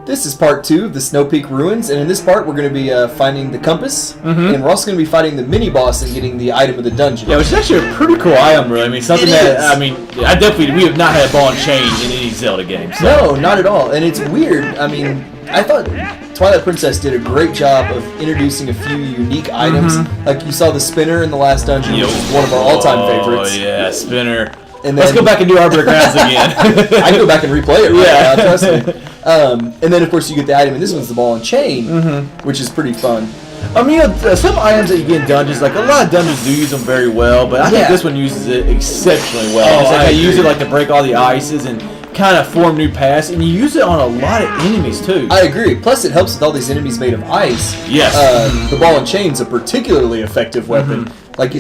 This is part 2 of the Snowpeak Ruins, and in this part we're going to be finding the compass, and we're also going to be fighting the mini-boss and getting the item of the dungeon. Yeah, which is actually a pretty cool item, really. I mean, something that, we have not had ball and chain in any Zelda game. So. No, not at all, and it's weird. I mean, I thought Twilight Princess did a great job of introducing a few unique items. Like you saw the spinner in the last dungeon, which is one of our all-time favorites. Oh, yeah, spinner. And let's go back and do Arbor Grounds again. I can go back and replay it right now, trust me. And then, of course, you get the item, and this one's the ball and chain, which is pretty fun. I mean, some items that you get in dungeons, like a lot of dungeons do use them very well, but I think this one uses it exceptionally well. It's like I use it like to break all the ices and kind of form new paths, and you use it on a lot of enemies too. I agree. Plus, it helps with all these enemies made of ice. Yes. The ball and chain's a particularly effective weapon. Like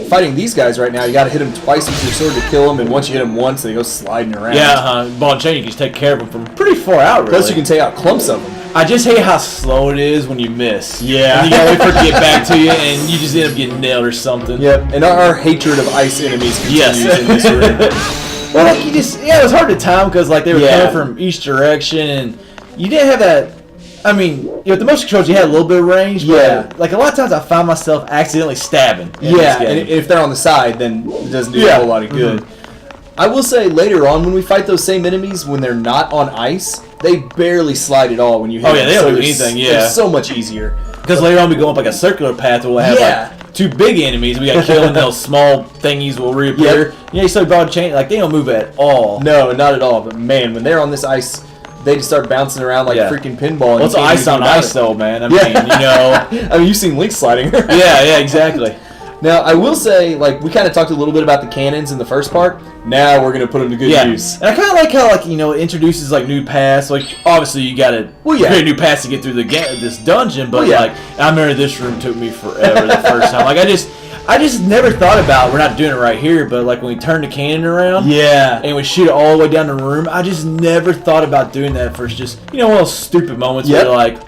fighting these guys right now, you got to hit them twice with your sword to kill them, and once you hit them once, they go sliding around. Yeah, ball and chain, you can just take care of them from pretty far out, really. Plus, you can take out clumps of them. I just hate how slow it is when you miss. Yeah. And you gotta wait for it to get back to you, and you just end up getting nailed or something. Yep, and our hatred of ice enemies continues in this room. Well, like it was hard to time because like they were coming from each direction, and you didn't have that. I mean, with the motion controls, you had a little bit of range, but like a lot of times I find myself accidentally stabbing. And if they're on the side, then it doesn't do a whole lot of good. I will say later on when we fight those same enemies, when they're not on ice, they barely slide at all when you hit them. They don't do anything, They're so much easier. Because later on we go up like a circular path where we'll have like two big enemies we got to kill, and those small thingies will reappear. Yeah, you saw broad chain, like they don't move at all. No, not at all. But man, when they're on this ice, they just start bouncing around like freaking pinball. What's ice on ice though, man? I mean, you know. I mean, you've seen Link sliding around. Yeah, exactly. Now, I will say, like, we kind of talked a little bit about the cannons in the first part. Now we're going to put them to good use. And I kind of like how, like, you know, it introduces, like, new paths. Like, obviously, you got to create new paths to get through this dungeon. But, like, I remember this room took me forever the first time. Like, I just never thought about, we're not doing it right here, but, like, when we turn the cannon around. And we shoot it all the way down the room. I just never thought about doing that for just, you know, one of those stupid moments where, like,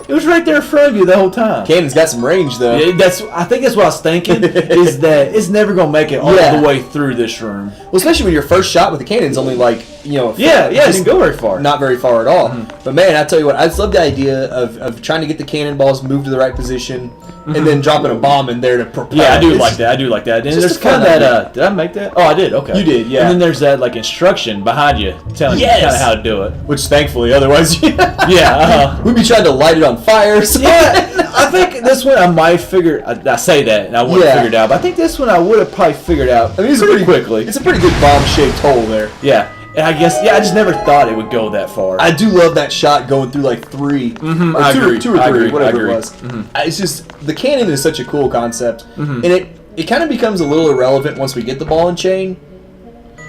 it was right there in front of you the whole time. Cannon's got some range, though. Yeah, I think that's what I was thinking, is that it's never going to make it all the way through this room. Well, especially when your first shot with the cannon's only like, you know... it didn't go very far. Not very far at all. But man, I tell you what, I just love the idea of trying to get the cannonballs moved to the right position and then dropping a bomb in there to propel. Yeah, I do like that. And there's kind of that... did I make that? Oh, I did, okay. You did, yeah. And then there's that like instruction behind you telling you kind of how to do it. Which thankfully, otherwise... we'd be trying to light it on fire or something. Yeah, I think this one I might figure... I say that, and I wouldn't have figured out, but I think this one I would have probably figured out pretty quickly. It's a pretty good bomb-shaped hole there. Yeah. And I guess, I just never thought it would go that far. I do love that shot going through like 3. I agree. 2 or 3, whatever it was. It's just, the cannon is such a cool concept. And it kind of becomes a little irrelevant once we get the ball and chain.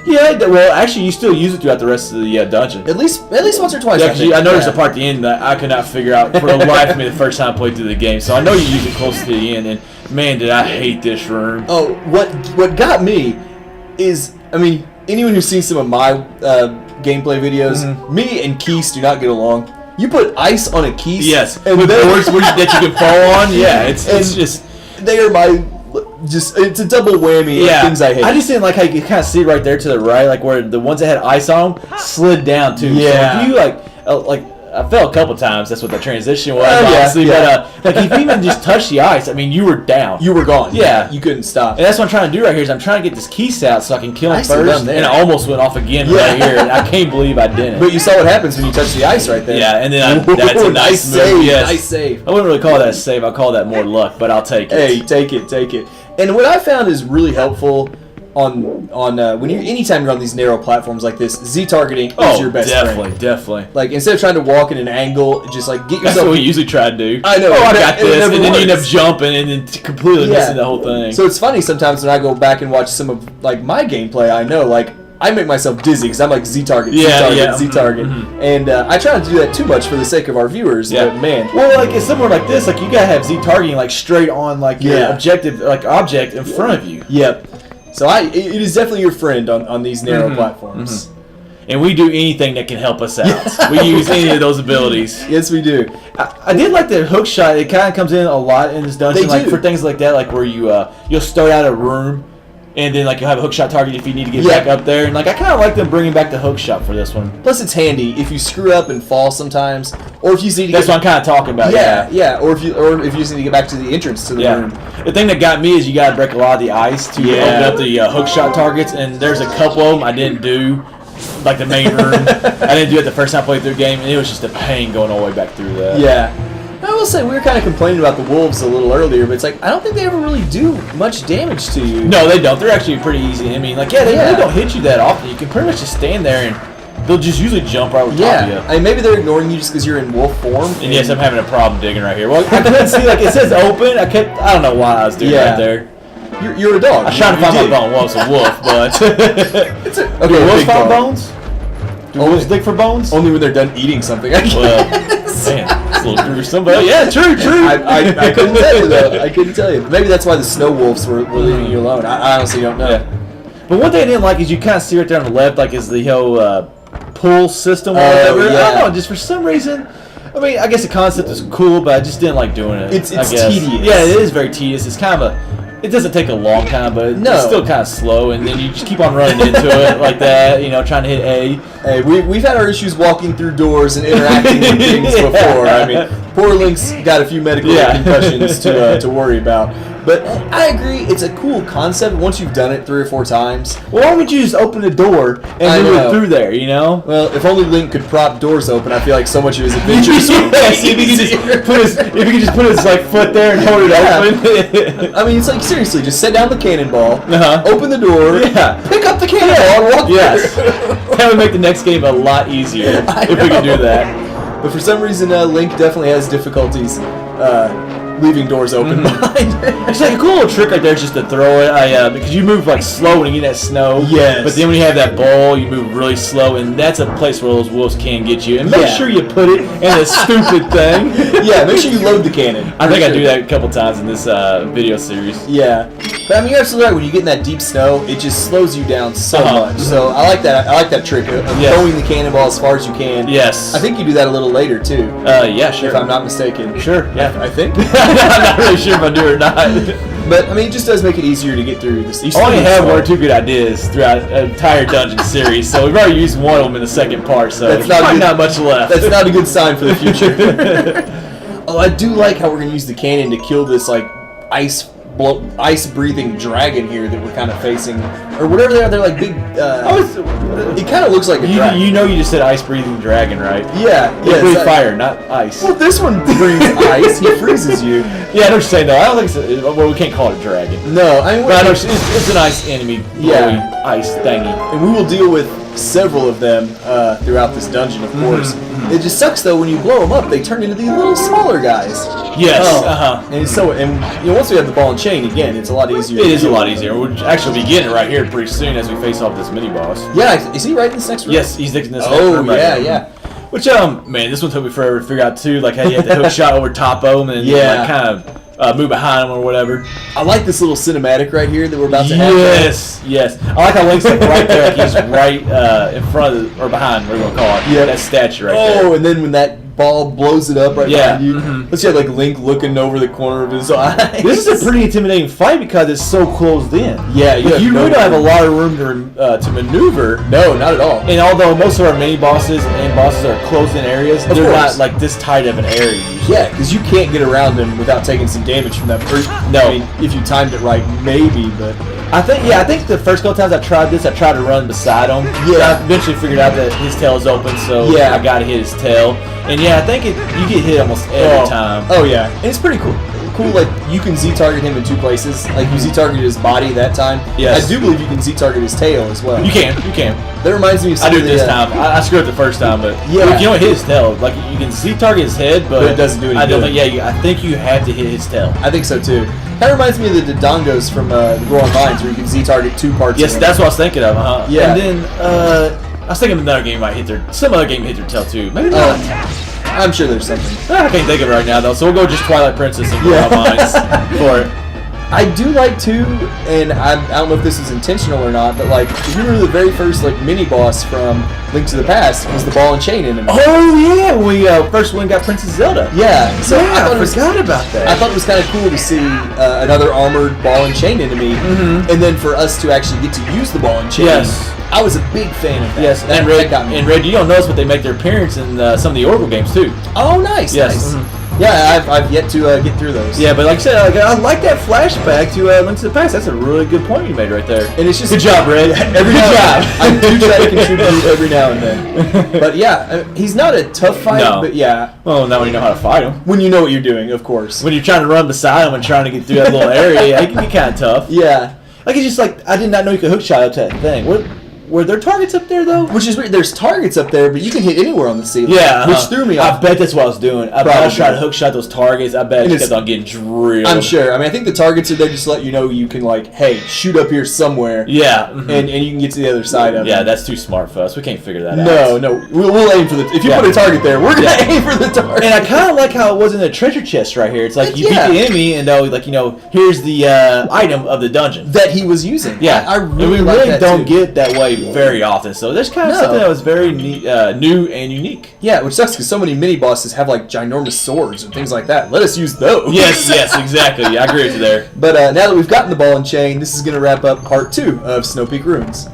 Yeah, well, actually, you still use it throughout the rest of the dungeon. At least once or twice. Yeah, I noticed a part at the end that I could not figure out for the life of me the first time I played through the game. So I know you use it close to the end, and man, did I hate this room. Oh, what got me is, I mean, anyone who's seen some of my gameplay videos, me and Keese do not get along. You put ice on a Keese, and with boards that you can fall on, it's just they are my. It's a double whammy of things I hate. I just didn't like how you kind of see right there to the right, like where the ones that had ice on them slid down too. Yeah. So if you I fell a couple times. That's what the transition was, obviously. But like if you even just touched the ice, I mean, you were down. You were gone. Yeah, you couldn't stop. And that's what I'm trying to do right here. Is I'm trying to get this Keese out so I can kill him first. And I almost went off again right here. And I can't believe I didn't. But you saw what happens when you touch the ice right there. Yeah, and then that's a nice save. Move. Yes. Nice save. I wouldn't really call that a save. I call that more luck. But I'll take it. Hey, take it. And what I found is really helpful on when anytime you're on these narrow platforms like this, Z targeting is your best friend. Definitely. Like instead of trying to walk in an angle, just like get yourself. That's what we usually try to do. I know. I got this, and then you end up jumping and then completely missing the whole thing. So it's funny sometimes when I go back and watch some of like my gameplay. I know like I make myself dizzy because I'm like Z target, Z target, and I try not to do that too much for the sake of our viewers. But man, well, like it's somewhere like this, like you gotta have Z targeting like straight on like your objective, like object in front of you. Yep. So it is definitely your friend on these narrow platforms. And we do anything that can help us out. We use any of those abilities. Yes, we do. I did like the hook shot. It kind of comes in a lot in this dungeon, like for things like that, like where you'll start out a room. And then like you'll have a hookshot target if you need to get back up there. And like I kind of like them bringing back the hookshot for this one. Plus it's handy if you screw up and fall sometimes, or if you need to. That's what I'm kind of talking about. Yeah. Or if you just need to get back to the entrance to the room. The thing that got me is you got to break a lot of the ice to open up the hookshot targets, and there's a couple of them I didn't do. Like the main room, I didn't do it the first time I played through the game, and it was just a pain going all the way back through that. Yeah. I will say, we were kind of complaining about the wolves a little earlier, but it's like, I don't think they ever really do much damage to you. No, they don't. They're actually pretty easy. I mean, like, they really don't hit you that often. You can pretty much just stand there, and they'll just usually jump right over top of you. I mean, maybe they're ignoring you just because you're in wolf form. And yes, I'm having a problem digging right here. Well, I couldn't see, like, it says open. I don't know why I was doing right there. You're a dog. I was trying to find my bone. Well, it's a wolf, but... Okay, wolves find bones? Do wolves dig for bones? Only when they're done eating something, I guess. Well, man, it's a little gruesome, but yeah, true. I couldn't tell you, though. I couldn't tell you. Maybe that's why the snow wolves were leaving you alone. I honestly don't know. Yeah. But one thing I didn't like is you kind of see right there on the left, like, is the whole pull system or whatever. Yeah. I don't know, just for some reason... I mean, I guess the concept is cool, but I just didn't like doing it. It's tedious. Yeah, it is very tedious. It's kind of it doesn't take a long time, but it's still kind of slow, and then you just keep on running into it like that, trying to hit A. Hey, we've had our issues walking through doors and interacting with things before. I mean, poor Link's got a few medical concussions to worry about. But I agree, it's a cool concept once you've done it 3 or 4 times. Well, why would you just open the door and move it through there, Well, if only Link could prop doors open, I feel like so much of his adventure is if he could just put his like foot there and hold it open. I mean, it's like, seriously, just set down the cannonball, open the door, pick up the cannonball, and walk through. That would make the next game a lot easier if we could do that. But for some reason, Link definitely has difficulties leaving doors open behind it. It's like a cool little trick right there, just to throw it. Because you move like slow when you get that snow. Yes. But then when you have that ball, you move really slow, and that's a place where those wolves can get you. And make sure you put it in a stupid thing. Make sure you load the cannon. I think I do that a couple times in this video series. Yeah. But I mean, you're absolutely right. When you get in that deep snow, it just slows you down so much. So I like that. I like that trick of throwing the cannonball as far as you can. Yes. I think you do that a little later too. Yeah, sure. If I'm not mistaken. Sure. Yeah. I think. I'm not really sure if I do or not. But I mean, it just does make it easier to get through this. I only have 1 or 2 good ideas throughout an entire dungeon series, so we've already used one of them in the second part. So there's probably not much left. That's not a good sign for the future. Oh, I do like how we're gonna use the cannon to kill this like ice-breathing dragon here that we're kind of facing, or whatever they are. They're like big. It kind of looks like a dragon. You just said ice-breathing dragon, right? Yeah. It breathes fire, not ice. Well, this one breathes ice. He freezes you. Yeah, I know what you're saying though. I don't think well, we can't call it a dragon. No, I mean, but I know it's an ice enemy. Ice thingy. And we will deal with several of them throughout this dungeon, of course. It just sucks though when you blow them up, they turn into these little smaller guys. Yes. And once we have the ball and chain again, it's a lot easier. It is a lot easier. We'll actually be getting it right here pretty soon as we face off this mini boss. Yeah, is he right in this next room? Yes, he's in this next room. Yeah. Which man, this one took me forever to figure out too. Like how you have to hook shot over top of him and like, kind of move behind him or whatever. I like this little cinematic right here that we're about to have. Yes. I like how Link's like right there, like he's right in front of or behind, we're gonna call it. Yeah, that statue right there. Oh, and then when that ball blows it up right behind you, let's see, like Link looking over the corner of his eye. This is a pretty intimidating fight because it's so closed in. Yeah, you really don't have a lot of room to maneuver. No, not at all. And although most of our mini bosses and bosses are closed in areas, they're not like this tight of an area usually. Yeah, because you can't get around them without taking some damage from that first. No, I mean, if you timed it right, maybe, but. I think the first couple times I tried this, I tried to run beside him. Yeah. I eventually figured out that his tail is open, so I got to hit his tail. And I think you get hit almost every time. Oh yeah, and it's pretty cool. Like you can Z-target him in 2 places. Like you Z-targeted his body that time. Yes. I do believe you can Z-target his tail as well. You can. That reminds me of I do it this time. I screwed up the first time, but you don't hit his tail. Like you can Z-target his head, but it doesn't do anything. I think you have to hit his tail. I think so too. That reminds me of the Dodongos from the Growing Vines, where you can Z-target 2 parts. Yes, that's what I was thinking of. Yeah. And then I was thinking of another game some other game hit their tail too. Maybe not. I'm sure there's something. I can't think of it right now though, so we'll go just Twilight Princess and Growing Vines for it. I do like too, and I don't know if this is intentional or not, but like, if you remember the very first like mini boss from Link to the Past was the ball and chain enemy. Oh yeah, when we first one got Princess Zelda. Yeah, so I forgot about that. I thought it was kind of cool to see another armored ball and chain enemy, and then for us to actually get to use the ball and chain. Yes. I was a big fan of that. Yes, that got me. And Red, you don't notice, but they make their appearance in some of the Oracle games too. Oh, nice, yes. nice. Yeah, I've yet to get through those. Yeah, but like I said, I like that flashback to Link to the Past. That's a really good point you made right there. And it's just good job, Red. Every job. I do try to contribute every now and then. But yeah, he's not a tough fight. No. But yeah. Well, not when you know how to fight him. When you know what you're doing, of course. When you're trying to run beside him and trying to get through that little area, it can be kind of tough. Yeah. Like it's just like I did not know you could hook shot up to that thing. What? Were there targets up there though? Which is weird. There's targets up there, but you can hit anywhere on the ceiling. Yeah, which threw me off. I bet that's what I was doing. I bet I was trying to hook shot those targets. I bet I just kept on getting drilled. I'm sure. I mean, I think the targets are there just to let you know you can like, hey, shoot up here somewhere. Yeah, and you can get to the other side of it. Yeah, that's too smart for us. We can't figure that out. No, we'll aim for the. If you put a target there, we're gonna aim for the target. And I kind of like how it was in the treasure chest right here. It's like you beat the enemy, and like here's the item of the dungeon that he was using. Yeah, I really and we like really that don't too. get that way very often. So there's kind of something that was very neat, new and unique. Yeah, which sucks because so many mini bosses have like ginormous swords and things like that. Let us use those. Yes, exactly. Yeah, I agree with you there. But now that we've gotten the ball and chain, this is going to wrap up part 2 of Snowpeak Ruins.